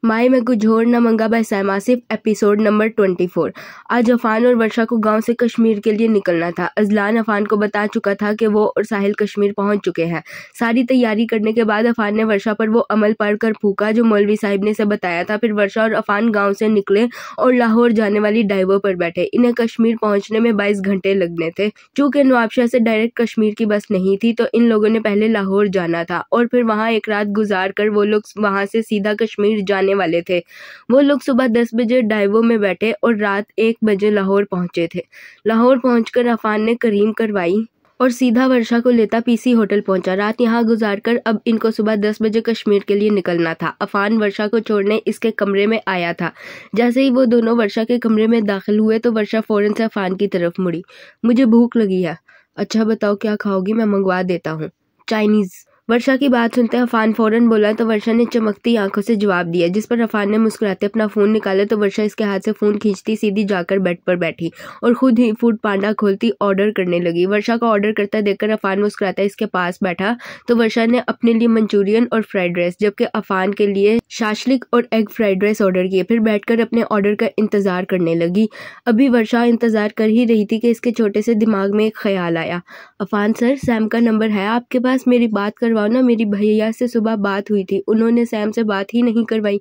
माए में कुछ और न मंगा by Sam Asif episode number 24। आज अफान और वर्षा को गांव से कश्मीर के लिए निकलना था। अजलान अफान को बता चुका था कि वो और साहिल कश्मीर पहुंच चुके हैं। सारी तैयारी करने के बाद अफान ने वर्षा पर वो अमल पढ़कर फूका जो मौलवी साहिब ने से बताया था। फिर वर्षा और अफान गाँव से निकले और लाहौर जाने वाली डाइवो पर बैठे। इन्हें कश्मीर पहुँचने में 22 घंटे लगने थे। चूँकि नवाबशाह से डायरेक्ट कश्मीर की बस नहीं थी तो इन लोगों ने पहले लाहौर जाना था और फिर वहाँ एक रात गुजार कर वो लोग वहाँ से सीधा कश्मीर जाने वाले थे। वो लोग सुबह 10 बजे डाइवो में बैठे और रात 1 बजे लाहौर पहुंचे थे। लाहौर पहुंचकर अफान ने करीम करवाई और सीधा वर्षा को लेता पीसी होटल पहुंचा। रात यहाँ गुजारकर अब इनको सुबह 10 बजे कश्मीर के लिए निकलना था। अफान वर्षा को छोड़ने इसके कमरे में आया था। जैसे ही वो दोनों वर्षा के कमरे में दाखिल हुए तो वर्षा फौरन से अफान की तरफ मुड़ी। मुझे भूख लगी है। अच्छा बताओ क्या खाओगी, मैं मंगवा देता हूँ। चाइनीज। वर्षा की बात सुनते अफान फौरन बोला तो वर्षा ने चमकती आंखों से जवाब दिया, जिस पर अफान ने मुस्कुराते अपना फोन निकाला तो वर्षा इसके हाथ से फोन खींचती सीधी जाकर बेड पर बैठी और खुद ही फूड पांडा खोलती ऑर्डर करने लगी। वर्षा का ऑर्डर करता देखकर अफान मुस्कुराता इसके पास बैठा तो वर्षा ने अपने लिए मंचूरियन और फ्राइड राइस जबकि अफान के लिए शाशलिक और एग फ्राइड राइस ऑर्डर किए। फिर बैठकर अपने ऑर्डर का इंतजार करने लगी। अभी वर्षा इंतजार कर ही रही थी कि इसके छोटे से दिमाग में एक ख्याल आया। अफान सर, सैम का नंबर है आपके पास? मेरी बात करवाओ ना, मेरी भैया से सुबह बात हुई थी, उन्होंने सैम से बात ही नहीं करवाई।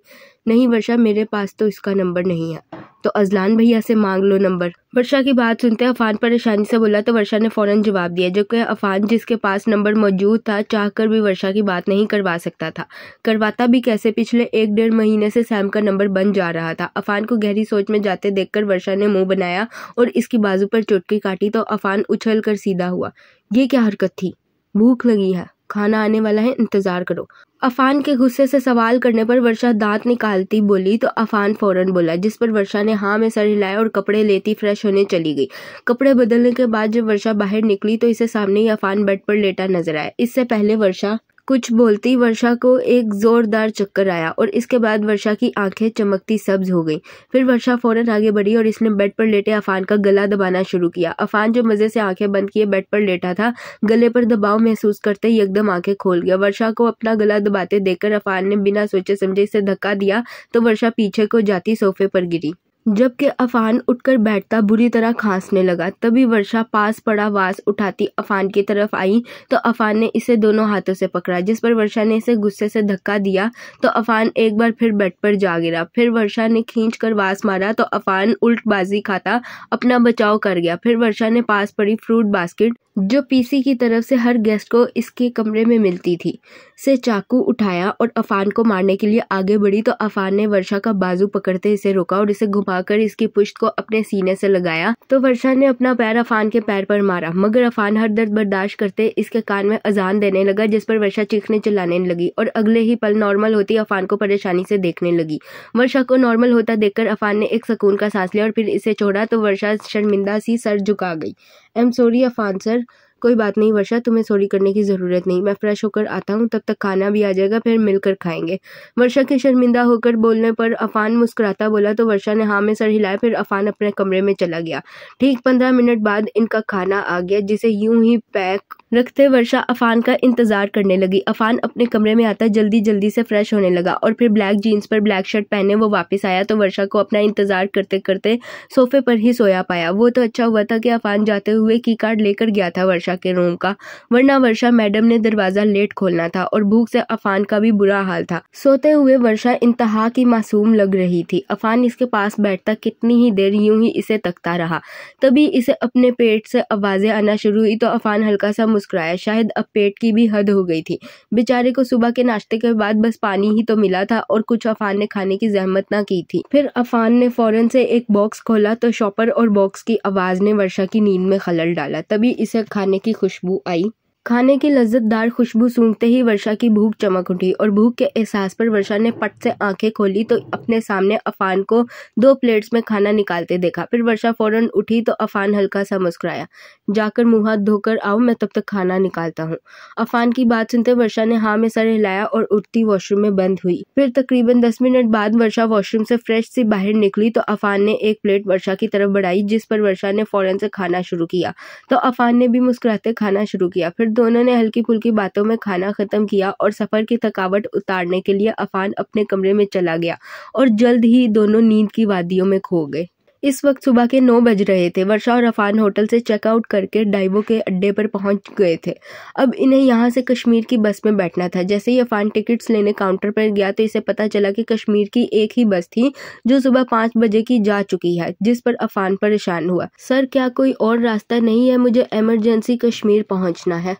नहीं वर्षा, मेरे पास तो इसका नंबर नहीं है। तो अजलान भैया से मांग लो नंबर। वर्षा की बात सुनते अफान परेशानी से बोला तो वर्षा ने फौरन जवाब दिया, जो कि अफान जिसके पास नंबर मौजूद था चाहकर भी वर्षा की बात नहीं करवा सकता था। करवाता भी कैसे? पिछले 1-1.5 महीने से सैम का नंबर बन जा रहा था। अफान को गहरी सोच में जाते देखकर वर्षा ने मुंह बनाया और इसकी बाजू पर चुटकी काटी तो अफान उछल कर सीधा हुआ। ये क्या हरकत थी? भूख लगी है, खाना आने वाला है, इंतजार करो। अफान के गुस्से से सवाल करने पर वर्षा दांत निकालती बोली तो अफान फौरन बोला, जिस पर वर्षा ने हाँ में सर हिलाया और कपड़े लेती फ्रेश होने चली गई। कपड़े बदलने के बाद जब वर्षा बाहर निकली तो इसे सामने ही अफान बेड पर लेटा नजर आया। इससे पहले वर्षा कुछ बोलती वर्षा को एक जोरदार चक्कर आया और इसके बाद वर्षा की आंखें चमकती सब्ज हो गईं। फिर वर्षा फौरन आगे बढ़ी और इसने बेड पर लेटे अफान का गला दबाना शुरू किया। अफान जो मजे से आंखें बंद किए बेड पर लेटा था, गले पर दबाव महसूस करते ही एकदम आंखें खोल गया। वर्षा को अपना गला दबाते देखकर अफान ने बिना सोचे समझे इसे धक्का दिया तो वर्षा पीछे को जाती सोफे पर गिरी। जबकि अफान उठकर बैठता बुरी तरह खांसने लगा। तभी वर्षा पास पड़ा वास उठाती अफान की तरफ आई तो अफान ने इसे दोनों हाथों से पकड़ा, जिस पर वर्षा ने इसे गुस्से से धक्का दिया तो अफान एक बार फिर बेड पर जा गिरा। फिर वर्षा ने खींचकर वास मारा तो अफान उल्टबाजी खाता अपना बचाव कर गया। फिर वर्षा ने पास पड़ी फ्रूट बास्केट जो पीसी की तरफ से हर गेस्ट को इसके कमरे में मिलती थी से चाकू उठाया और अफान को मारने के लिए आगे बढ़ी तो अफान ने वर्षा का बाजू पकड़ते इसे रोका और इसे घुमाकर इसकी पुश्त को अपने सीने से लगाया तो वर्षा ने अपना पैर अफान के पैर पर मारा, मगर अफान हर दर्द बर्दाश्त करते इसके कान में अजान देने लगा, जिस पर वर्षा चीखने चिल्लाने लगी और अगले ही पल नॉर्मल होती अफान को परेशानी से देखने लगी। वर्षा को नॉर्मल होता देखकर अफान ने एक सुकून का सांस लिया और फिर इसे छोड़ा तो वर्षा शर्मिंदा सी सर झुका गई। I am sorry Afan sir. कोई बात नहीं वर्षा, तुम्हें सॉरी करने की जरूरत नहीं, मैं फ्रेश होकर आता हूँ, तब तक खाना भी आ जाएगा, फिर मिलकर खाएंगे। वर्षा के शर्मिंदा होकर बोलने पर अफान मुस्कुराता बोला तो वर्षा ने हाँ में सर हिलाया। फिर अफान अपने कमरे में चला गया। ठीक 15 मिनट बाद इनका खाना आ गया, जिसे यूं ही पैक रखते वर्षा अफान का इंतजार करने लगी। अफान अपने कमरे में आता जल्दी जल्दी से फ्रेश होने लगा और फिर ब्लैक जीन्स पर ब्लैक शर्ट पहने वो वापस आया तो वर्षा को अपना इंतजार करते करते सोफे पर ही सोया पाया। वो तो अच्छा हुआ था कि अफान जाते हुए की कार्ड लेकर गया था वर्षा के रूम का, वरना वर्षा मैडम ने दरवाजा लेट खोलना था और भूख से अफान का भी बुरा हाल था। सोते हुए वर्षा इंतहा की मासूम लग रही थी। अफान इसके पास बैठता कितनी ही देर यूं ही इसे तकता रहा। तभी इसे अपने पेट से आवाजें आना शुरू हुई तो अफान हल्का सा मुस्कुराया। शायद अब पेट की भी हद हो गई थी। बेचारे को सुबह के नाश्ते के बाद बस पानी ही तो मिला था और कुछ अफान ने खाने की जहमत ना की थी। फिर अफान ने फौरन से एक बॉक्स खोला तो शॉपर और बॉक्स की आवाज ने वर्षा की नींद में खलल डाला। तभी इसे खाने की खुशबू आई। खाने की लज्जतदार खुशबू सूंघते ही वर्षा की भूख चमक उठी और भूख के एहसास पर वर्षा ने पट से आंखें खोली तो अपने सामने अफान को 2 प्लेट्स में खाना निकालते देखा। फिर वर्षा फौरन उठी तो अफान हल्का सा मुस्कुराया। जाकर मुंह हाथ धोकर आओ, मैं तब तक खाना निकालता हूँ। अफान की बात सुनते वर्षा ने हाँ में सर हिलाया और उठती वॉशरूम में बंद हुई। फिर तकरीबन 10 मिनट बाद वर्षा वॉशरूम से फ्रेश सी बाहर निकली तो अफान ने एक प्लेट वर्षा की तरफ बढ़ाई, जिस पर वर्षा ने फौरन से खाना शुरू किया तो अफान ने भी मुस्कुराते खाना शुरू किया। फिर दोनों ने हल्की फुल्की बातों में खाना खत्म किया और सफर की थकावट उतारने के लिए अफान अपने कमरे में चला गया और जल्द ही दोनों नींद की वादियों में खो गए। इस वक्त सुबह के 9 बज रहे थे। वर्षा और अफान होटल से चेकआउट करके डाइवो के अड्डे पर पहुंच गए थे। अब इन्हें यहां से कश्मीर की बस में बैठना था। जैसे ही अफान टिकट्स लेने काउंटर पर गया तो इसे पता चला कि कश्मीर की एक ही बस थी जो सुबह 5 बजे की जा चुकी है, जिस पर अफान परेशान हुआ। सर, क्या कोई और रास्ता नहीं है? मुझे इमरजेंसी कश्मीर पहुंचना है।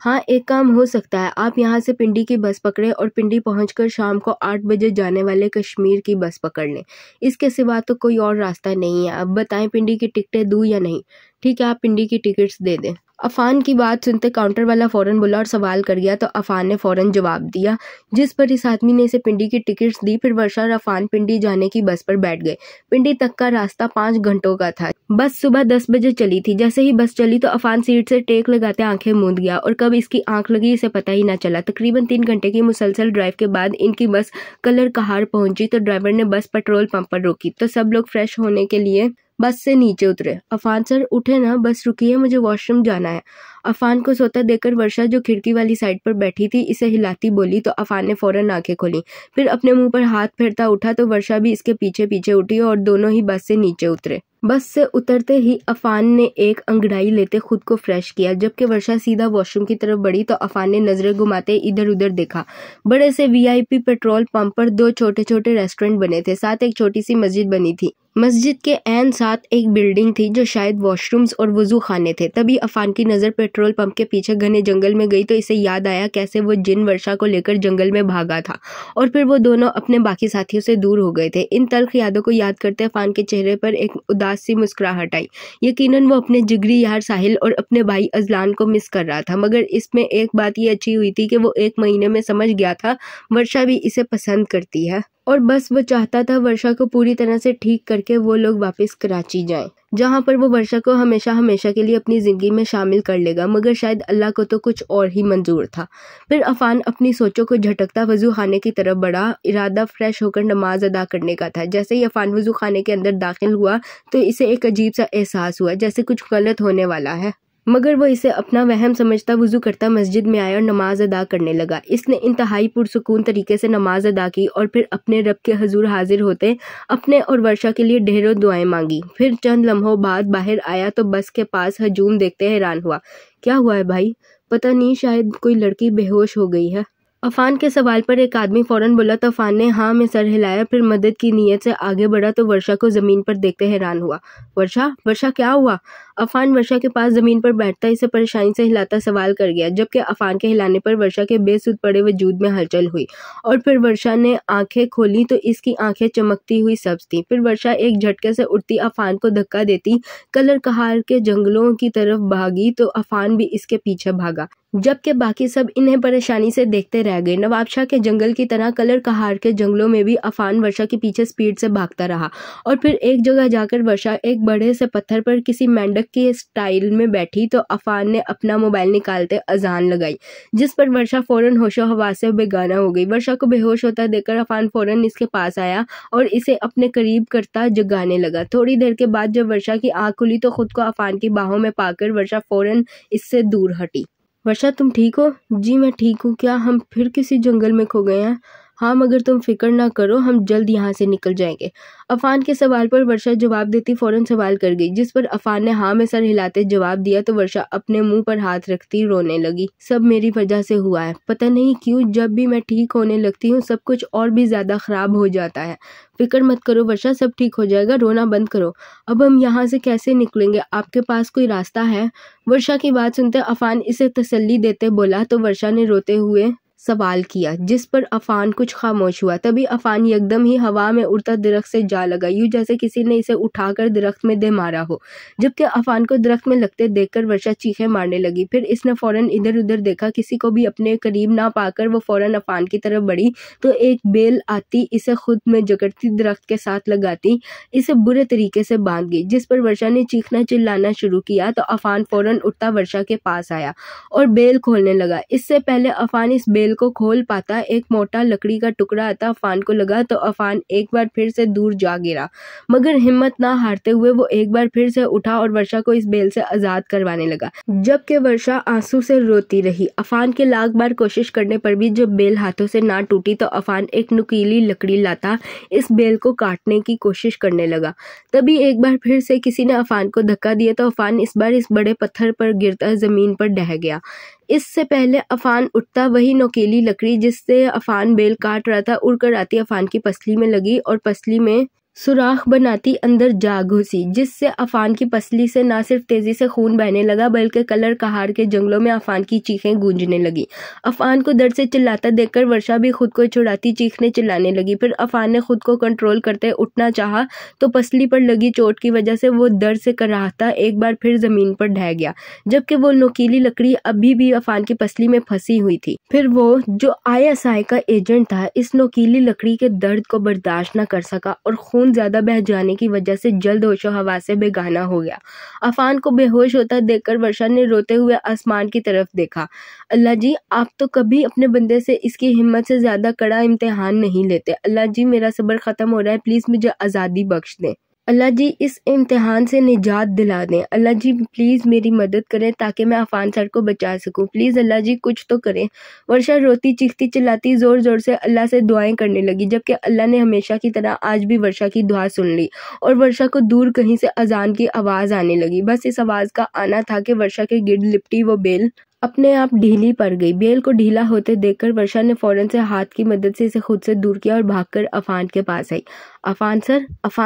हाँ, एक काम हो सकता है, आप यहाँ से पिंडी की बस पकड़े और पिंडी पहुंचकर शाम को 8 बजे जाने वाले कश्मीर की बस पकड़ लें। इसके सिवा तो कोई और रास्ता नहीं है। अब बताएं पिंडी की टिकटें दूं या नहीं? ठीक है, आप पिंडी की टिकट्स दे दें। अफान की बात सुनते काउंटर वाला फौरन बोला और सवाल कर गया तो अफान ने फौरन जवाब दिया, जिस पर इस आदमी ने इसे पिंडी की टिकट्स दी। फिर वर्षा और अफान पिंडी जाने की बस पर बैठ गए। पिंडी तक का रास्ता 5 घंटों का था। बस सुबह 10 बजे चली थी। जैसे ही बस चली तो अफान सीट से टेक लगाते आंखें मूंद गया और कब इसकी आंख लगी इसे पता ही ना चला। तकरीबन 3 घंटे की मुसलसल ड्राइव के बाद इनकी बस कलर कहार पहुंची तो ड्राइवर ने बस पेट्रोल पंप पर रोकी तो सब लोग फ्रेश होने के लिए बस से नीचे उतरे। अफान सर उठे ना, बस रुकी है, मुझे वॉशरूम जाना है। अफान को सोता देखकर वर्षा जो खिड़की वाली साइड पर बैठी थी इसे हिलाती बोली तो अफान ने फौरन आंखें खोली। फिर अपने मुंह पर हाथ फेरता उठा तो वर्षा भी इसके पीछे पीछे उठी और दोनों ही बस से नीचे उतरे। बस से उतरते ही अफान ने एक अंगड़ाई लेते खुद को फ्रेश किया। जबकि वर्षा सीधा वॉशरूम की तरफ बढ़ी तो अफान ने नजरें घुमाते इधर उधर देखा। बड़े से वीआईपी पेट्रोल पंप पर 2 छोटे छोटे रेस्टोरेंट बने थे, साथ एक छोटी सी मस्जिद बनी थी। मस्जिद के ऐन साथ एक बिल्डिंग थी जो शायद वॉशरूम्स और वजू खाने थे। तभी अफान की नजर पेट्रोल पंप के पीछे घने जंगल में गई तो इसे याद आया कैसे वो जिन वर्षा को लेकर जंगल में भागा था और फिर वो दोनों अपने बाकी साथियों से दूर हो गए थे। इन तल्ख यादों को याद करते अफान के चेहरे पर एक उदास सी मुस्कुराहट आई। यकीनन वो अपने जिगरी यार साहिल और अपने भाई अजलान को मिस कर रहा था, मगर इसमें एक बात ये अच्छी हुई थी कि वो 1 महीने में समझ गया था वर्षा भी इसे पसंद करती है और बस वो चाहता था वर्षा को पूरी तरह से ठीक करके वो लोग वापस कराची जाएं, जहां पर वो वर्षा को हमेशा हमेशा के लिए अपनी जिंदगी में शामिल कर लेगा। मगर शायद अल्लाह को तो कुछ और ही मंजूर था। फिर अफान अपनी सोचों को झटकता वजू खाने की तरफ बढ़ा। इरादा फ्रेश होकर नमाज अदा करने का था। जैसे ही अफान वजू खाने के अंदर दाखिल हुआ तो इसे एक अजीब सा एहसास हुआ जैसे कुछ गलत होने वाला है, मगर वो इसे अपना वहम समझता वुजू करता मस्जिद में आया और नमाज अदा करने लगा। इसने इंतहाई पुरसुकून तरीके से नमाज अदा की और फिर अपने रब के हजूर हाजिर होते अपने और वर्षा के लिए ढेरों दुआएं मांगी। फिर चंद लम्हों बाद बाहर आया तो बस के पास हजूम देखते हैरान हुआ। क्या हुआ है भाई? पता नहीं, शायद कोई लड़की बेहोश हो गई है। अफान के सवाल पर एक आदमी फौरन बोला तो अफान ने हाँ में सर हिलाया। फिर मदद की नीयत से आगे बढ़ा तो वर्षा को जमीन पर देखते हैरान हुआ। वर्षा क्या हुआ? अफान वर्षा के पास जमीन पर बैठता इसे परेशानी से हिलाता सवाल कर गया। जबकि अफान के हिलाने पर वर्षा के बेसुध पड़े वजूद में हलचल हुई और फिर वर्षा ने आंखें खोली तो इसकी आंखें चमकती हुई सब्ज थी। फिर वर्षा एक झटके से उठती अफान को धक्का देती कलर कहार के जंगलों की तरफ भागी तो अफान भी इसके पीछे भागा, जबकि बाकी सब इन्हें परेशानी से देखते रह गए। नवाबशाह के जंगल की तरह कलर कहार के जंगलों में भी अफान वर्षा के पीछे स्पीड से भागता रहा और फिर एक जगह जाकर वर्षा एक बड़े से पत्थर पर किसी मेंढक के स्टाइल में बैठी तो अफान ने अपना मोबाइल निकालते अजान लगाई, जिस पर वर्षा फौरन होशो हवास से बेगाना हो गई। वर्षा को बेहोश होता देखकर अफान फौरन इसके पास आया और इसे अपने करीब करता जगाने लगा। थोड़ी देर के बाद जब वर्षा की आंख खुली तो खुद को अफान की बाहों में पाकर वर्षा फौरन इससे दूर हटी। वर्षा, तुम ठीक हो? जी मैं ठीक हूँ। क्या हम फिर किसी जंगल में खो गए हैं? हाँ, मगर तुम फिक्र ना करो, हम जल्द यहाँ से निकल जाएंगे। अफान के सवाल पर वर्षा जवाब देती फौरन सवाल कर गई, जिस पर अफान ने हाँ में सर हिलाते जवाब दिया तो वर्षा अपने मुंह पर हाथ रखती रोने लगी। सब मेरी वजह से हुआ है। पता नहीं क्यों जब भी मैं ठीक होने लगती हूँ सब कुछ और भी ज्यादा खराब हो जाता है। फिक्र मत करो वर्षा, सब ठीक हो जाएगा, रोना बंद करो। अब हम यहाँ से कैसे निकलेंगे? आपके पास कोई रास्ता है? वर्षा की बात सुनते अफान इसे तसल्ली देते बोला तो वर्षा ने रोते हुए सवाल किया, जिस पर अफान कुछ खामोश हुआ। तभी अफान यकदम ही हवा में उड़ता दरख्त से जा लगा, यूं जैसे किसी ने इसे उठाकर दरख्त में दे मारा हो। जबकि अफान को दरख्त में लगते देखकर वर्षा चीखें मारने लगी। फिर इसने फौरन इधर उधर देखा, किसी को भी अपने करीब ना पाकर वो फौरन अफान की तरफ बढ़ी तो एक बेल आती इसे खुद में जकड़ती दरख्त के साथ लगाती इसे बुरे तरीके से बांध गई, जिस पर वर्षा ने चीखना चिल्लाना शुरू किया तो अफान फौरन उठता वर्षा के पास आया और बेल खोलने लगा। इससे पहले अफान इस बेल बेल को खोल पाता एक मोटा लकड़ी का टुकड़ा आता अफान को लगा तो अफान एक बार फिर से दूर जा गिरा, मगर हिम्मत ना हारते हुए वो एक बार फिर से उठा और वर्षा को इस बेल से आजाद करवाने लगा, जबकि वर्षा आंसू से रोती रही। अफान के लाख बार कोशिश करने पर भी जब बेल हाथों से ना टूटी तो अफान एक नुकीली लकड़ी लाता इस बेल को काटने की कोशिश करने लगा। तभी एक बार फिर से किसी ने अफान को धक्का दिया तो अफान इस बार इस बड़े पत्थर पर गिरता जमीन पर ढह गया। इससे पहले अफान उठता वही नुकीली लकड़ी जिससे अफान बेल काट रहा था उड़कर आती अफान की पसली में लगी और पसली में सुराख बनाती अंदर जा घुसी, जिससे अफान की पसली से न सिर्फ तेजी से खून बहने लगा बल्कि कलर कहार के जंगलों में अफान की चीखें गूंजने लगी। अफान को दर्द से चिल्लाता देखकर वर्षा भी खुद को छुड़ाती चीखने चिल्लाने लगी। फिर अफान ने खुद को कंट्रोल करते उठना चाहा तो पसली पर लगी चोट की वजह से वो दर्द से कराहता एक बार फिर जमीन पर ढह गया, जबकि वो नुकीली लकड़ी अभी भी अफान की पसली में फंसी हुई थी। फिर वो जो ISI का एजेंट था इस नुकीली लकड़ी के दर्द को बर्दाश्त न कर सका और खून ज्यादा बह जाने की वजह से जल्द होशो हवास से बेगाना हो गया। अफान को बेहोश होता देखकर वर्षा ने रोते हुए आसमान की तरफ देखा। अल्लाह जी, आप तो कभी अपने बंदे से इसकी हिम्मत से ज्यादा कड़ा इम्तिहान नहीं लेते। अल्लाह जी, मेरा सब्र खत्म हो रहा है, प्लीज मुझे आजादी बख्श दें। अल्लाह जी, इस इम्तिहान से निजात दिला दें। अल्लाह जी, प्लीज़ मेरी मदद करें ताकि मैं अफान सर को बचा सकूं। प्लीज़ अल्लाह जी कुछ तो करें। वर्षा रोती चीखती चिल्लाती ज़ोर ज़ोर से अल्लाह से दुआएं करने लगी, जबकि अल्लाह ने हमेशा की तरह आज भी वर्षा की दुआ सुन ली और वर्षा को दूर कहीं से अजान की आवाज़ आने लगी। बस इस आवाज़ का आना था कि वर्षा के गिर्द लिपटी वो बेल अपने आप ढीली पड़ गई। बेल को ढीला होते देखकर वर्षा ने फौरन से हाथ की मदद से इसे खुद से दूर किया और भागकर अफान के पास आई। अफान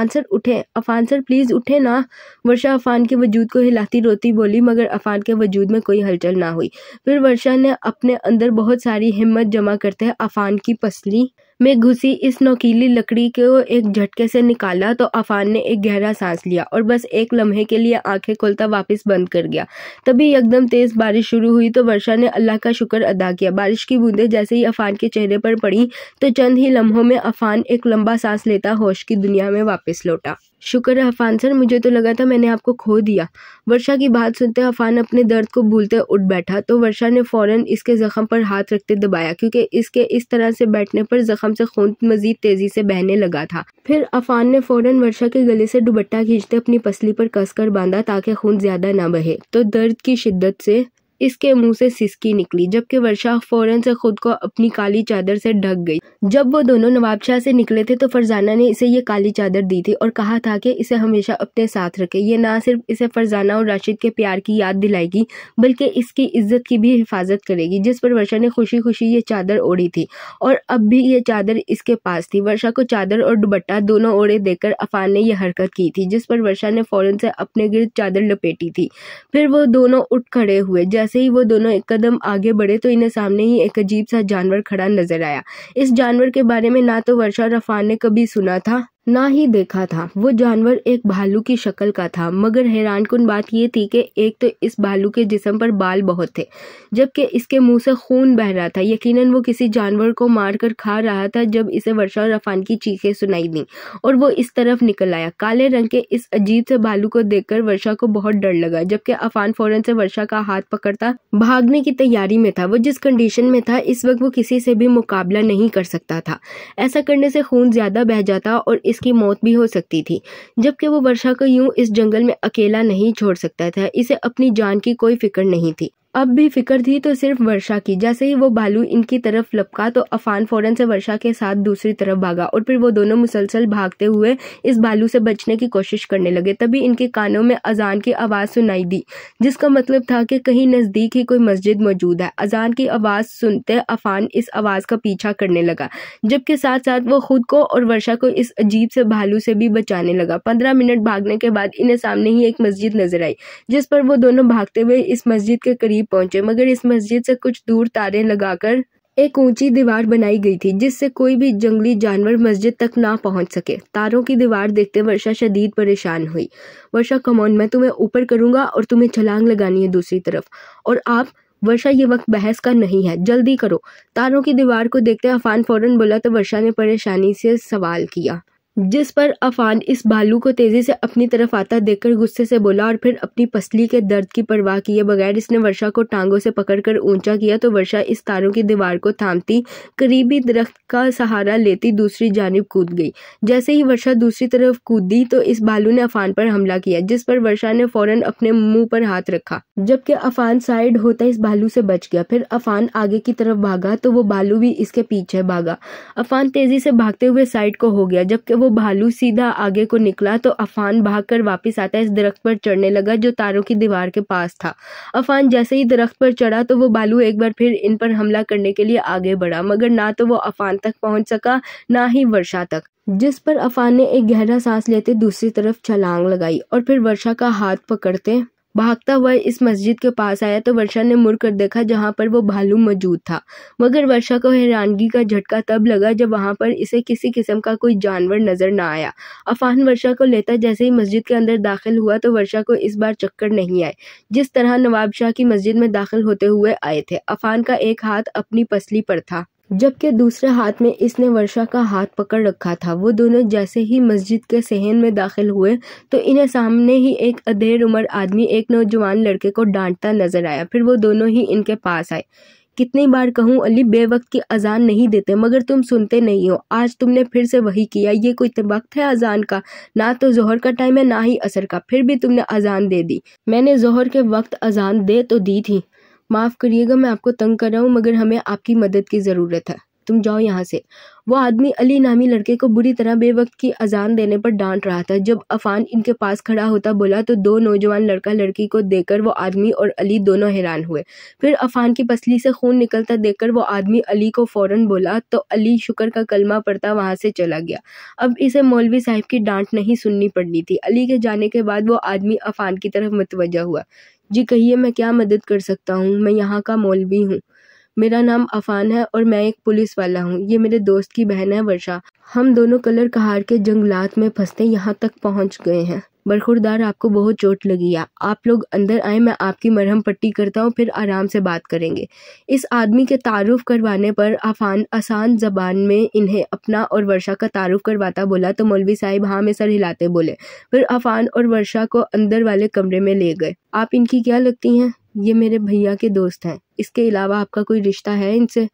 सर उठे, अफान सर प्लीज उठे ना। वर्षा अफान के वजूद को हिलाती रोती बोली, मगर अफान के वजूद में कोई हलचल ना हुई। फिर वर्षा ने अपने अंदर बहुत सारी हिम्मत जमा करते अफान की पसली में घुसी इस नुकीली लकड़ी को एक झटके से निकाला तो अफान ने एक गहरा सांस लिया और बस एक लम्हे के लिए आंखें खोलता वापस बंद कर गया। तभी एकदम तेज बारिश शुरू हुई तो वर्षा ने अल्लाह का शुक्र अदा किया। बारिश की बूंदें जैसे ही अफान के चेहरे पर पड़ी तो चंद ही लम्हों में अफान एक लंबा सांस लेता होश की दुनिया में वापस लौटा। शुक्र है अफान सर, मुझे तो लगा था मैंने आपको खो दिया। वर्षा की बात सुनते अफान अपने दर्द को भूलते उठ बैठा तो वर्षा ने फौरन इसके जख्म पर हाथ रखते दबाया, क्योंकि इसके इस तरह से बैठने पर जख्म से खून मजीद तेजी से बहने लगा था। फिर अफान ने फौरन वर्षा के गले से दुपट्टा खींचते अपनी पसली पर कसकर बांधा ताकि खून ज्यादा न बहे, तो दर्द की शिद्दत से इसके मुंह से सिसकी निकली, जबकि वर्षा फौरन से खुद को अपनी काली चादर से ढक गई। जब वो दोनों नवाबशाह से निकले थे तो फरजाना ने इसे ये काली चादर दी थी और कहा था कि इसे हमेशा अपने साथ रखे। ये ना सिर्फ इसे फरजाना और राशिद के प्यार की याद दिलाएगी बल्कि इसकी इज्जत की भी हिफाजत करेगी, जिस पर वर्षा ने खुशी खुशी ये चादर ओढ़ी थी और अब भी ये चादर इसके पास थी। वर्षा को चादर और दुपट्टा दोनों ओढ़े देकर अफान ने यह हरकत की थी, जिस पर वर्षा ने फौरन से अपने गिर्द चादर लपेटी थी। फिर वो दोनों उठ खड़े हुए। जैसे ही वो दोनों एक कदम आगे बढ़े तो इन्हें सामने ही एक अजीब सा जानवर खड़ा नजर आया। इस जानवर के बारे में ना तो वर्षा और अफान ने कभी सुना था ना ही देखा था। वो जानवर एक भालू की शक्ल का था, मगर हैरानकुन बात यह थी कि एक तो इस भालू के जिस्म पर बाल बहुत थे, जबकि इसके मुंह से खून बह रहा था। यकीनन वो किसी जानवर को मारकर खा रहा था जब इसे वर्षा और अफान की चीखें सुनाई दी और वो इस तरफ निकल आया। काले रंग के इस अजीब से भालू को देखकर वर्षा को बहुत डर लगा, जबकि अफान फौरन से वर्षा का हाथ पकड़ता भागने की तैयारी में था। वो जिस कंडीशन में था इस वक्त वो किसी से भी मुकाबला नहीं कर सकता था। ऐसा करने से खून ज्यादा बह जाता और इसकी मौत भी हो सकती थी, जबकि वो वर्षा को यूं इस जंगल में अकेला नहीं छोड़ सकता था। इसे अपनी जान की कोई फिक्र नहीं थी। अब भी फिक्र थी तो सिर्फ वर्षा की। जैसे ही वो भालू इनकी तरफ लपका तो अफान फौरन से वर्षा के साथ दूसरी तरफ भागा और फिर वो दोनों मुसलसल भागते हुए इस भालू से बचने की कोशिश करने लगे। तभी इनके कानों में अजान की आवाज सुनाई दी, जिसका मतलब था कि कहीं नजदीक ही कोई मस्जिद मौजूद है। अजान की आवाज सुनते अफान इस आवाज का पीछा करने लगा, जबकि साथ साथ वो खुद को और वर्षा को इस अजीब से भालू से भी बचाने लगा। 15 मिनट भागने के बाद इन्हें सामने ही एक मस्जिद नजर आई, जिस पर वो दोनों भागते हुए इस मस्जिद के करीब पहुंचे, मगर इस मस्जिद से कुछ दूर तारे लगाकर एक ऊंची दीवार बनाई गई थी, जिससे कोई भी जंगली जानवर मस्जिद तक ना पहुंच सके। तारों की दीवार देखते वर्षा शदीद परेशान हुई। वर्षा कम ऑन, मैं तुम्हें ऊपर करूंगा और तुम्हें छलांग लगानी है दूसरी तरफ, और आप वर्षा ये वक्त बहस का नहीं है, जल्दी करो। तारों की दीवार को देखते अफान फौरन बोला तो वर्षा ने परेशानी से सवाल किया, जिस पर अफान इस भालू को तेजी से अपनी तरफ आता देखकर गुस्से से बोला और फिर अपनी पसली के दर्द की परवाह किए बगैर इसने वर्षा को टांगों से पकड़कर ऊंचा किया तो वर्षा इस तारों की दीवार को थामती करीबी दरख्त का सहारा लेती दूसरी जानिब कूद गई। जैसे ही वर्षा दूसरी तरफ कूदी तो इस भालू ने अफान पर हमला किया, जिस पर वर्षा ने फौरन अपने मुंह पर हाथ रखा, जबकि अफान साइड होता इस भालू से बच गया। फिर अफान आगे की तरफ भागा तो वो भालू भी इसके पीछे भागा। अफान तेजी से भागते हुए साइड को हो गया, जबकि वो भालू सीधा आगे को निकला तो अफान भागकर वापस आता इस दरख्त पर चढ़ने लगा जो तारों की दीवार के पास था। अफान जैसे ही दरख्त पर चढ़ा तो वो भालू एक बार फिर इन पर हमला करने के लिए आगे बढ़ा, मगर ना तो वो अफान तक पहुंच सका ना ही वर्षा तक, जिस पर अफान ने एक गहरा सांस लेते दूसरी तरफ छलांग लगाई और फिर वर्षा का हाथ पकड़ते भागता हुआ इस मस्जिद के पास आया तो वर्षा ने मुड़ कर देखा जहां पर वो भालू मौजूद था, मगर वर्षा को हैरानगी का झटका तब लगा जब वहां पर इसे किसी किस्म का कोई जानवर नजर न आया। अफान वर्षा को लेता जैसे ही मस्जिद के अंदर दाखिल हुआ तो वर्षा को इस बार चक्कर नहीं आए जिस तरह नवाब शाह की मस्जिद में दाखिल होते हुए आए थे। अफान का एक हाथ अपनी पसली पर था जबकि दूसरे हाथ में इसने वर्षा का हाथ पकड़ रखा था। वो दोनों जैसे ही मस्जिद के सहन में दाखिल हुए तो इन्हें सामने ही एक अधेड़ उम्र आदमी एक नौजवान लड़के को डांटता नजर आया। फिर वो दोनों ही इनके पास आए। कितनी बार कहूँ अली, बेवक्त की अजान नहीं देते मगर तुम सुनते नहीं हो। आज तुमने फिर से वही किया। ये कोई वक्त है अजान का? ना तो जोहर का टाइम है ना ही असर का, फिर भी तुमने अजान दे दी। मैंने जोहर के वक्त अजान दे तो दी थी। माफ़ करिएगा मैं आपको तंग कर रहा हूँ मगर हमें आपकी मदद की ज़रूरत है, तुम जाओ यहाँ से। वो आदमी अली नामी लड़के को बुरी तरह बेवक्त की अजान देने पर डांट रहा था। जब अफान इनके पास खड़ा होता बोला तो दो नौजवान लड़का लड़की को देखकर वो आदमी और अली दोनों हैरान हुए। फिर अफान की पसली से खून निकलता देखकर वो आदमी अली को फौरन बोला तो अली शुक्र का कलमा पढ़ता वहां से चला गया। अब इसे मौलवी साहब की डांट नहीं सुननी पड़नी थी। अली के जाने के बाद वो आदमी अफान की तरफ मुतवज्जा हुआ। जी कहिए, मैं क्या मदद कर सकता हूँ? मैं यहाँ का मौलवी हूँ। मेरा नाम अफान है और मैं एक पुलिस वाला हूँ। ये मेरे दोस्त की बहन है वर्षा। हम दोनों कलर कहार के जंगलात में फंसते यहाँ तक पहुँच गए हैं। बरखुरदार, आपको बहुत चोट लगी है, आप लोग अंदर आए, मैं आपकी मरहम पट्टी करता हूँ, फिर आराम से बात करेंगे। इस आदमी के तारुफ करवाने पर अफान आसान जबान में इन्हें अपना और वर्षा का तारुफ करवाता बोला तो मौलवी साहिब हाँ में सर हिलाते बोले। फिर अफान और वर्षा को अंदर वाले कमरे में ले गए। आप इनकी क्या लगती हैं? ये मेरे भैया के दोस्त हैं। इसके अलावा आपका कोई रिश्ता है इनसे?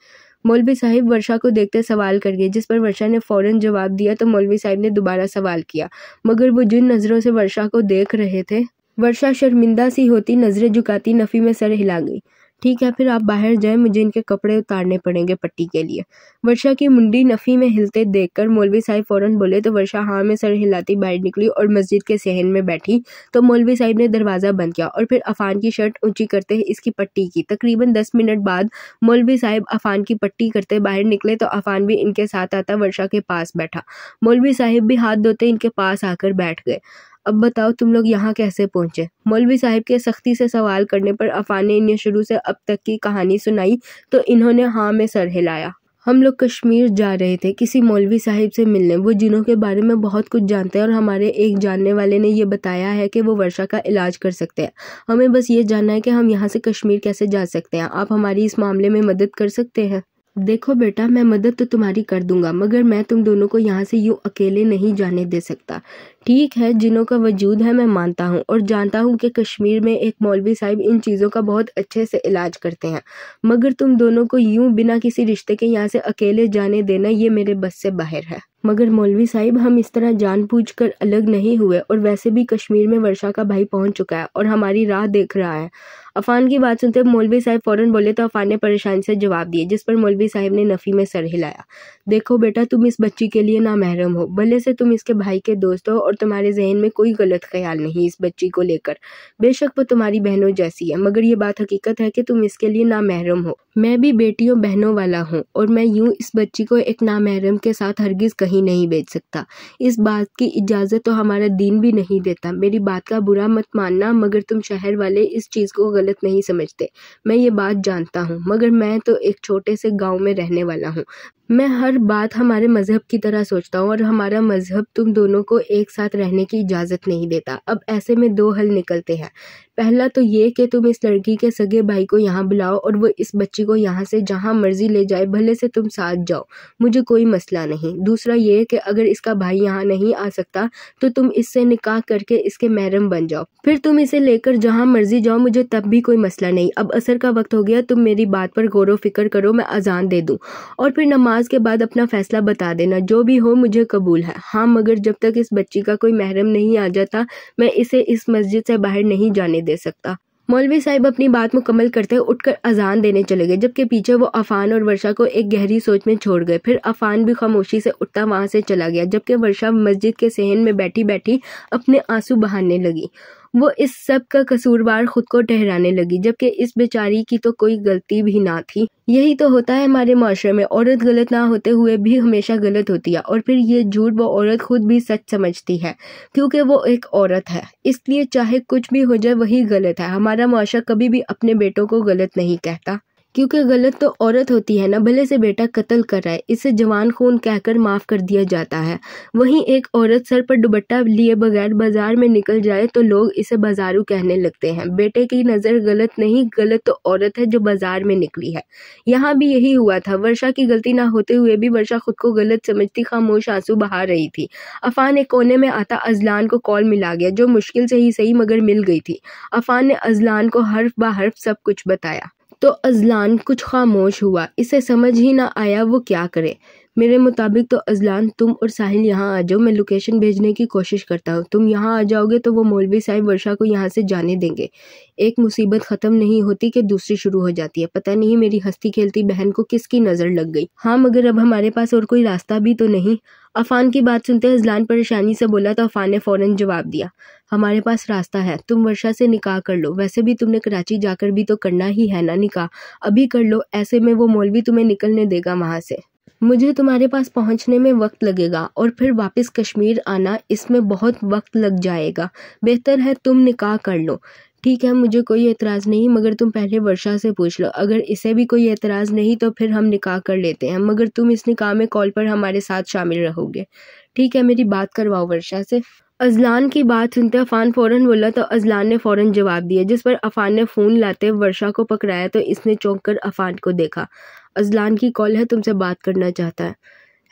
मौलवी साहिब वर्षा को देखते सवाल कर गए, जिस पर वर्षा ने फौरन जवाब दिया तो मौलवी साहिब ने दोबारा सवाल किया, मगर वो जिन नज़रों से वर्षा को देख रहे थे वर्षा शर्मिंदा सी होती नज़रें झुकाती नफ़ी में सर हिला गई। ठीक है, फिर आप बाहर जाएं, मुझे इनके कपड़े उतारने पड़ेंगे पट्टी के लिए। वर्षा की मुंडी नफ़ी में हिलते देखकर मौलवी साहिब फौरन बोले तो वर्षा हाँ में सर हिलाती बाहर निकली और मस्जिद के सहन में बैठी तो मौलवी साहिब ने दरवाज़ा बंद किया और फिर अफान की शर्ट ऊंची करते इसकी पट्टी की। तकरीबन 10 मिनट बाद मौलवी साहिब अफान की पट्टी करते बाहर निकले तो अफान भी इनके साथ आता वर्षा के पास बैठा। मौलवी साहिब भी हाथ धोते इनके पास आकर बैठ गए। अब बताओ तुम लोग यहाँ कैसे पहुंचे? मौलवी साहिब के सख्ती से सवाल करने पर अफान ने इन्हें शुरू से अब तक की कहानी सुनाई तो इन्होंने हाँ में सर हिलाया। हम लोग कश्मीर जा रहे थे किसी मौलवी साहिब से मिलने। वो जिनों के बारे में बहुत कुछ जानते हैं और हमारे एक जानने वाले ने ये बताया है कि वो वर्षा का इलाज कर सकते हैं। हमें बस ये जानना है कि हम यहाँ से कश्मीर कैसे जा सकते हैं। आप हमारी इस मामले में मदद कर सकते हैं? देखो बेटा, मैं मदद तो तुम्हारी कर दूंगा मगर मैं तुम दोनों को यहाँ से यूं अकेले नहीं जाने दे सकता। ठीक है, जिनों का वजूद है मैं मानता हूँ और जानता हूँ कि कश्मीर में एक मौलवी साहिब इन चीज़ों का बहुत अच्छे से इलाज करते हैं, मगर तुम दोनों को यूं बिना किसी रिश्ते के यहाँ से अकेले जाने देना ये मेरे बस से बाहर है। मगर मौलवी साहिब, हम इस तरह जानबूझकर अलग नहीं हुए और वैसे भी कश्मीर में वर्षा का भाई पहुंच चुका है और हमारी राह देख रहा है। अफान की बात सुनते मौलवी साहिब फौरन बोले तो अफान ने परेशानी से जवाब दिया, जिस पर मौलवी साहिब ने नफ़ी में सर हिलाया। देखो बेटा, तुम इस बच्ची के लिए नामहरम हो। भले से तुम इसके भाई के दोस्त हो और तुम्हारे जहन में कोई गलत ख्याल नहीं इस बच्ची को लेकर। बेशक वो तुम्हारी बहनों जैसी है मगर ये बात हकीकत है कि तुम इसके लिए नामहरम हो। मैं भी बेटियों बहनों वाला हूँ और मैं यूं इस बच्ची को एक नामहरम के साथ हरगिज कहीं नहीं भेज सकता। इस बात की इजाज़त तो हमारा दीन भी नहीं देता। मेरी बात का बुरा मत मानना मगर तुम शहर वाले इस चीज़ को गलत नहीं समझते। मैं ये बात जानता हूँ मगर मैं तो एक छोटे से गांव में रहने वाला हूँ। मैं हर बात हमारे मज़हब की तरह सोचता हूँ और हमारा मज़हब तुम दोनों को एक साथ रहने की इजाज़त नहीं देता। अब ऐसे में 2 हल निकलते हैं। पहला तो ये कि तुम इस लड़की के सगे भाई को यहाँ बुलाओ और वो इस बच्ची को यहाँ से जहाँ मर्ज़ी ले जाए, भले से तुम साथ जाओ, मुझे कोई मसला नहीं। दूसरा ये कि अगर इसका भाई यहाँ नहीं आ सकता तो तुम इससे निकाह करके इसके महरम बन जाओ, फिर तुम इसे लेकर जहाँ मर्ज़ी जाओ, मुझे तब भी कोई मसला नहीं। अब असर का वक्त हो गया, तुम मेरी बात पर गौर व फिक्र करो, मैं अजान दे दूँ और फिर नमाज के बाद अपना फैसला बता देना। जो भी हो मुझे कबूल है। हाँ, मगर जब तक इस बच्ची का कोई महरम नहीं आ जाता, मैं इसे इस मस्जिद से बाहर नहीं जाने दे सकता। मौलवी साहिब अपनी बात मुकम्मल करते उठकर अजान देने चले गए, जबकि पीछे वो अफान और वर्षा को एक गहरी सोच में छोड़ गए। फिर अफान भी खामोशी से उठता वहां से चला गया, जबकि वर्षा मस्जिद के सहन में बैठी बैठी अपने आंसू बहाने लगी। वो इस सब का कसूरवार खुद को ठहराने लगी, जबकि इस बेचारी की तो कोई गलती भी ना थी। यही तो होता है हमारे माशरे में, औरत गलत ना होते हुए भी हमेशा गलत होती है, और फिर ये झूठ वो औरत खुद भी सच समझती है, क्योंकि वो एक औरत है। इसलिए चाहे कुछ भी हो जाए वही गलत है। हमारा माशरा कभी भी अपने बेटों को गलत नहीं कहता, क्योंकि गलत तो औरत होती है ना, भले से बेटा कत्ल कर रहा है, इसे जवान खून कहकर माफ कर दिया जाता है। वहीं एक औरत सर पर दुपट्टा लिए बगैर बाजार में निकल जाए तो लोग इसे बाजारू कहने लगते हैं। बेटे की नज़र गलत नहीं, गलत तो औरत है जो बाजार में निकली है। यहाँ भी यही हुआ था। वर्षा की गलती ना होते हुए भी वर्षा खुद को गलत समझती खामोश आंसू बहा रही थी। अफान एक कोने में आता अजलान को कॉल मिला गया, जो मुश्किल से ही सही मगर मिल गई थी। अफान ने अजलान को हर्फ ब हर्फ सब कुछ बताया तो अजलान कुछ खामोश हुआ। इसे समझ ही ना आया वो क्या करे। मेरे मुताबिक तो अजलान तुम और साहिल यहाँ आ जाओ, मैं लोकेशन भेजने की कोशिश करता हूँ। तुम यहाँ आ जाओगे तो वो मौलवी साहब वर्षा को यहाँ से जाने देंगे। एक मुसीबत ख़त्म नहीं होती कि दूसरी शुरू हो जाती है। पता नहीं मेरी हंसती खेलती बहन को किसकी नज़र लग गई। हाँ, मगर अब हमारे पास और कोई रास्ता भी तो नहीं। अफान की बात सुनते अजलान परेशानी से बोला तो अफान ने फ़ौरन जवाब दिया, हमारे पास रास्ता है। तुम वर्षा से निकाह कर लो। वैसे भी तुमने कराची जाकर भी तो करना ही है ना निकाह, अभी कर लो। ऐसे में वो मौलवी तुम्हें निकलने देगा वहाँ से। मुझे तुम्हारे पास पहुंचने में वक्त लगेगा और फिर वापस कश्मीर आना, इसमें बहुत वक्त लग जाएगा। बेहतर है तुम निकाह कर लो। ठीक है, मुझे कोई एतराज़ नहीं, मगर तुम पहले वर्षा से पूछ लो। अगर इसे भी कोई एतराज़ नहीं तो फिर हम निकाह कर लेते हैं, मगर तुम इस निकाह में कॉल पर हमारे साथ शामिल रहोगे। ठीक है, मेरी बात करवाओ वर्षा से। अजलान की बात सुनते अफान फ़ौरन बोला तो अजलान ने फ़ौरन जवाब दिया, जिस पर अफान ने फ़ोन लाते वर्षा को पकड़ाया तो इसने चौंक कर अफान को देखा। अजलान की कॉल है, तुमसे बात करना चाहता है।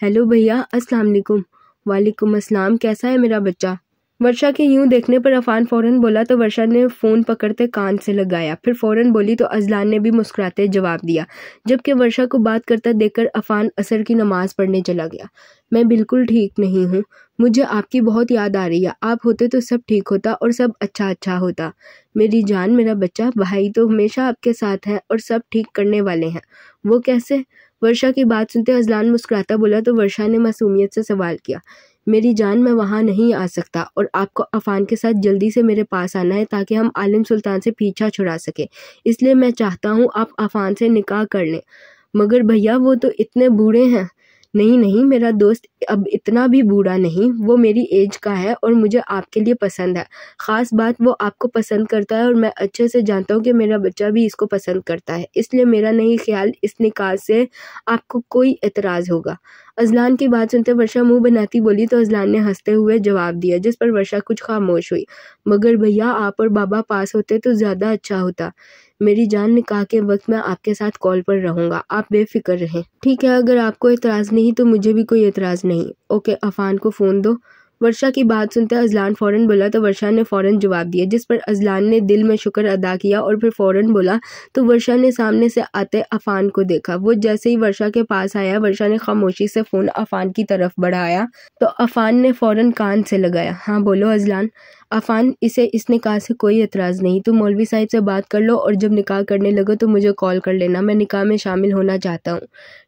हेलो भैया, अस्सलाम वालेकुम। वालेकुम अस्सलाम, कैसा है मेरा बच्चा? वर्षा के यूं देखने पर अफान फ़ौरन बोला तो वर्षा ने फ़ोन पकड़ते कान से लगाया, फिर फ़ौरन बोली तो अजलान ने भी मुस्कुराते जवाब दिया, जबकि वर्षा को बात करता देखकर अफान असर की नमाज़ पढ़ने चला गया। मैं बिल्कुल ठीक नहीं हूँ, मुझे आपकी बहुत याद आ रही है। आप होते तो सब ठीक होता और सब अच्छा होता। मेरी जान, मेरा बच्चा, भाई तो हमेशा आपके साथ हैं और सब ठीक करने वाले हैं। वो कैसे? वर्षा की बात सुनते अजलान मुस्कुराता बोला तो वर्षा ने मासूमियत से सवाल किया, मेरी जान, मैं वहाँ नहीं आ सकता और आपको अफान के साथ जल्दी से मेरे पास आना है ताकि हम आलिम सुल्तान से पीछा छुड़ा सके। इसलिए मैं चाहता हूँ आप अफान से निकाह कर लें। मगर भैया, वो तो इतने बूढ़े हैं। नहीं, मेरा दोस्त अब इतना भी बूढ़ा नहीं, वो मेरी एज का है और मुझे आपके लिए पसंद है। ख़ास बात, वो आपको पसंद करता है और मैं अच्छे से जानता हूँ कि मेरा बच्चा भी इसको पसंद करता है। इसलिए मेरा नहीं ख्याल इस निकाह से आपको कोई एतराज़ होगा। अजलान की बात सुनते वर्षा मुंह बनाती बोली तो अजलान ने हंसते हुए जवाब दिया, जिस पर वर्षा कुछ खामोश हुई। मगर भैया, आप और बाबा पास होते तो ज़्यादा अच्छा होता। मेरी जान, निकाह के वक्त मैं आपके साथ कॉल पर रहूँगा, आप बेफिक्र रहें। ठीक है, अगर आपको एतराज़ नहीं तो मुझे भी कोई एतराज़ नहीं। ओके, अफान को फ़ोन दो। वर्षा की बात सुनते अजलान फ़ौरन बोला तो वर्षा ने फ़ौरन जवाब दिया, जिस पर अजलान ने दिल में शुक्र अदा किया और फिर फ़ौरन बोला तो वर्षा ने सामने से आते अफान को देखा। वो जैसे ही वर्षा के पास आया, वर्षा ने खामोशी से फ़ोन अफान की तरफ बढ़ाया तो अफान ने फ़ौरन कान से लगाया। हाँ बोलो अजलान। अफान, इसे इस निकाह से कोई एतराज़ नहीं, तुम मौलवी साहिब से बात कर लो और जब निकाह करने लगो तो मुझे कॉल कर लेना। मैं निकाह में शामिल होना चाहता हूँ।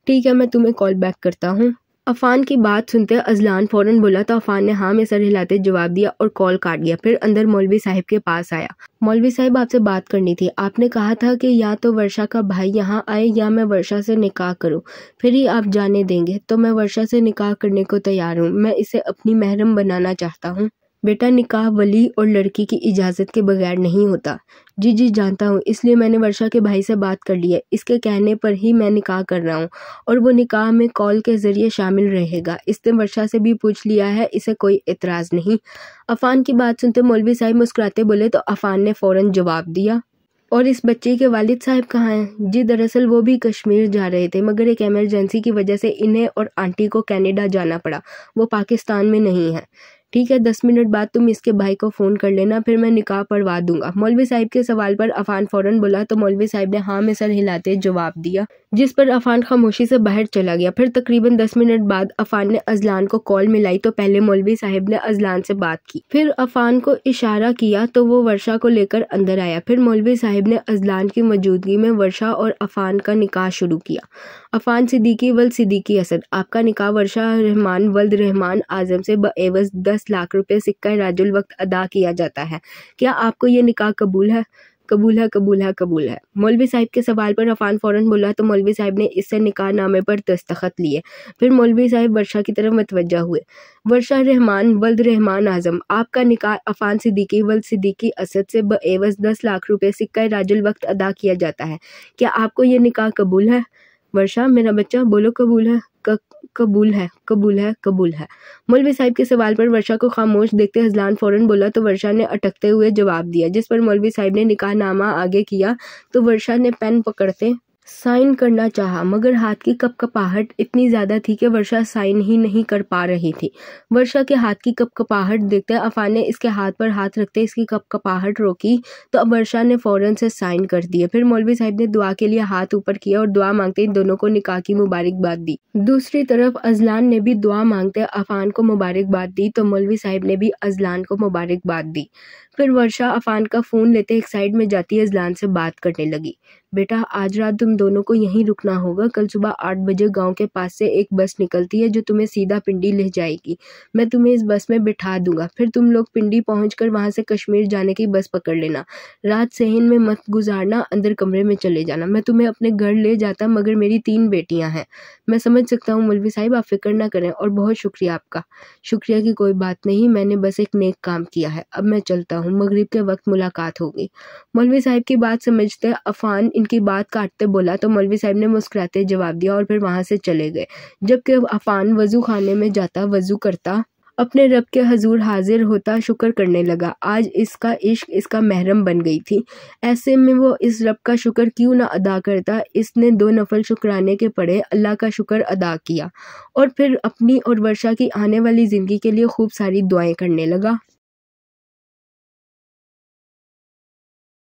ठीक है, मैं तुम्हें कॉल बैक करता हूँ। अफान की बात सुनते अजलान फ़ौरन बोला तो अफान ने हाँ में सर हिलाते जवाब दिया और कॉल काट दिया। फिर अंदर मौलवी साहिब के पास आया। मौलवी साहिब, आपसे बात करनी थी। आपने कहा था कि या तो वर्षा का भाई यहाँ आए या मैं वर्षा से निकाह करूँ, फिर ही आप जाने देंगे। तो मैं वर्षा से निकाह करने को तैयार हूँ। मैं इसे अपनी महरम बनाना चाहता हूँ। बेटा, निकाह वली और लड़की की इजाज़त के बगैर नहीं होता। जी जानता हूँ, इसलिए मैंने वर्षा के भाई से बात कर ली है। इसके कहने पर ही मैं निकाह कर रहा हूँ और वो निकाह में कॉल के ज़रिए शामिल रहेगा। इसने वर्षा से भी पूछ लिया है, इसे कोई एतराज़ नहीं। अफ़ान की बात सुनते मौलवी साहब मुस्कुराते बोले तो अफ़ान ने फ़ौरन जवाब दिया, और इस बच्चे के वालिद साहब कहाँ हैं? जी, दरअसल वो भी कश्मीर जा रहे थे, मगर एक इमरजेंसी की वजह से इन्हें और आंटी को कनाडा जाना पड़ा। वो पाकिस्तान में नहीं है। ठीक है, 10 मिनट बाद तुम इसके भाई को फ़ोन कर लेना, फिर मैं निकाह पढ़वा दूंगा। मौलवी साहब के सवाल पर अफ़ान फ़ौरन बोला तो मौलवी साहब ने हाँ में सर हिलाते जवाब दिया, जिस पर अफ़ान खामोशी से बाहर चला गया। फिर तकरीबन 10 मिनट बाद अफ़ान ने अज़लान को कॉल मिलाई तो पहले मौलवी साहब ने अज़लान से बात की, फिर अफ़ान को इशारा किया तो वो वर्षा को लेकर अंदर आया। फिर मौलवी साहब ने अज़लान की मौजूदगी में वर्षा और अफ़ान का निकाह शुरू किया। अफ़ान सिद्दीकी वल्द सिद्दीकी असद, आपका निकाह वर्षा रहमान वल्द रहमान आज़म से बएवज़ 10 लाख रुपए सिक्का राजुल वक्त अदा किया जाता है। क्या आपको ये निकाह कबूल है? कबूल है, कबूल है, कबूल है। मौलवी साहब के सवाल पर अफ़ान फ़ौरन बोला तो मौलवी साहब ने इससे निकाह नामे पर दस्तखत लिए। फिर मौलवी साहब वर्षा की तरफ मतवज्जा हुए। वर्षा रहमान वल्द रहमान आज़म, आपका निकाह अफ़ान सिद्दीकी वल्द सिद्दीकी असद से बएवज़ 10 लाख रुपए सिक्का राजुल वक्त अदा किया जाता है। क्या आपको ये निकाह कबूल है? वर्षा, मेरा बच्चा, बोलो कबूल है। कबूल है, कबूल है, कबूल है। मौलवी साहब के सवाल पर वर्षा को खामोश देखते अज़लान फ़ौरन बोला तो वर्षा ने अटकते हुए जवाब दिया, जिस पर मौलवी साहब ने निकाहनामा आगे किया तो वर्षा ने पेन पकड़ते साइन करना चाहा, मगर हाथ की कपकपाहट इतनी ज़्यादा थी कि वर्षा साइन ही नहीं कर पा रही थी। वर्षा के हाथ की कपकपाहट देखते अफ़ान ने इसके हाथ पर हाथ रखते इसकी कपकपाहट रोकी तो अब वर्षा ने फ़ौरन से साइन कर दिए। फिर मौलवी साहब ने दुआ के लिए हाथ ऊपर किया और दुआ मांगते इन दोनों को निकाह की मुबारकबाद दी। दूसरी तरफ अज़लान ने भी दुआ मांगते अफ़ान को मुबारकबाद दी तो मौलवी साहब ने भी अज़लान को मुबारकबाद दी। फिर वर्षा अफ़ान का फ़ोन लेते एक साइड में जाती अज़लान से बात करने लगी। बेटा, आज रात तुम दोनों को यहीं रुकना होगा। कल सुबह 8 बजे गांव के पास से एक बस निकलती है जो तुम्हें सीधा पिंडी ले जाएगी। मैं तुम्हें इस बस में बिठा दूंगा। फिर तुम लोग पिंडी पहुंचकर वहां से कश्मीर जाने की बस पकड़ लेना। रात सहन में मत गुजारना, अंदर कमरे में चले जाना। मैं तुम्हें अपने घर ले जाता, मगर मेरी 3 बेटियां हैं। मैं समझ सकता हूँ मौलवी साहिब, आप फिक्र ना करें और बहुत शुक्रिया आपका। शुक्रिया की कोई बात नहीं, मैंने बस एक नेक काम किया है। अब मैं चलता हूँ, मगरिब के वक्त मुलाकात होगी। मौलवी साहब की बात समझते अफ़ान इनकी बात काटते बोला तो मौलवी साहब ने मुस्कुराते जवाब दिया और फिर वहां से चले गए। जबकि अफ़ान वज़ू खाने में जाता, वज़ू करता, अपने रब के हजूर हाजिर होता, शुक्र करने लगा। आज इसका इश्क इसका महरम बन गई थी। ऐसे में वो इस रब का शुक्र क्यों ना अदा करता। इसने 2 नफल शुक्राने के पढ़े, अल्लाह का शुक्र अदा किया और फिर अपनी और वर्षा की आने वाली ज़िंदगी के लिए खूब सारी दुआएं करने लगा।